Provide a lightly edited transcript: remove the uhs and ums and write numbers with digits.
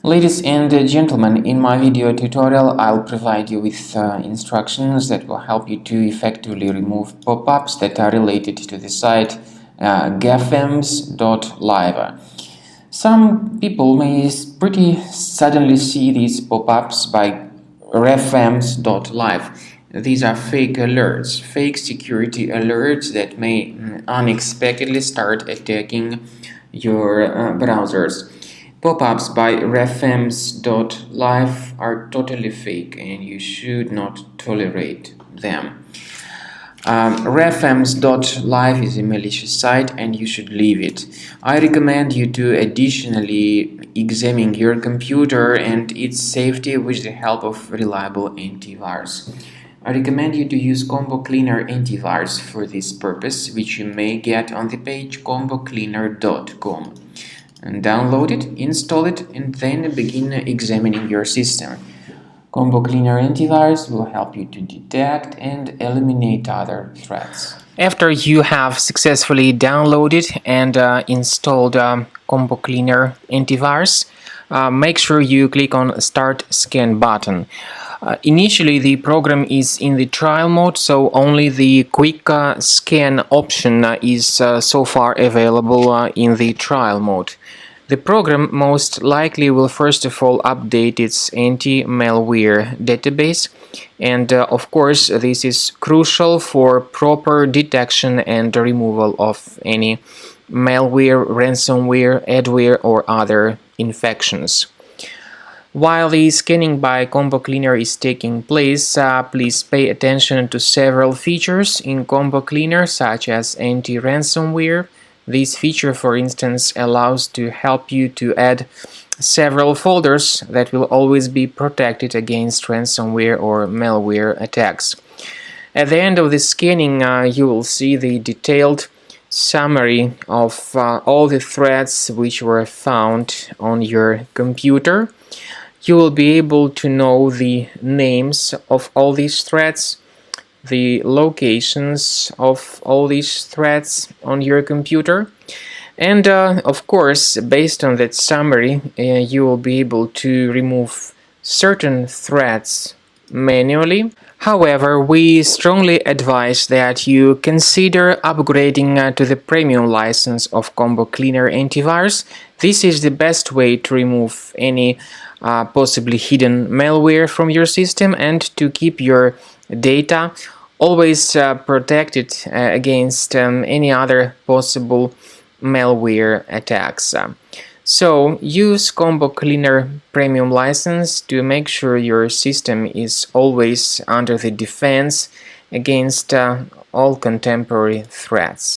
Ladies and gentlemen, in my video tutorial, I'll provide you with instructions that will help you to effectively remove pop-ups that are related to the site Refems.live. Some people may pretty suddenly see these pop-ups by Refems.live. These are fake alerts, fake security alerts that may unexpectedly start attacking your browsers. Pop-ups by Refems.live are totally fake and you should not tolerate them. Refems.live is a malicious site and you should leave it. I recommend you to additionally examine your computer and its safety with the help of reliable antivirus. I recommend you to use Combo Cleaner antivirus for this purpose, which you may get on the page combocleaner.com. And download it, install it, and then begin examining your system. Combo Cleaner antivirus will help you to detect and eliminate other threats. After you have successfully downloaded and installed Combo Cleaner antivirus, make sure you click on Start Scan button. Initially, the program is in the trial mode, so only the quick scan option is so far available in the trial mode. The program most likely will first of all update its anti-malware database, and of course this is crucial for proper detection and removal of any malware, ransomware, adware or other infections. While the scanning by Combo Cleaner is taking place, please pay attention to several features in Combo Cleaner such as anti-ransomware. This feature, for instance, allows to help you to add several folders that will always be protected against ransomware or malware attacks. At the end of the scanning, you will see the detailed summary of all the threats which were found on your computer. You will be able to know the names of all these threats, the locations of all these threats on your computer, and of course, based on that summary, you will be able to remove certain threats manually. However, we strongly advise that you consider upgrading to the premium license of Combo Cleaner antivirus. This is the best way to remove any possibly hidden malware from your system and to keep your data always protected against any other possible malware attacks. So use Combo Cleaner Premium license to make sure your system is always under the defense against all contemporary threats.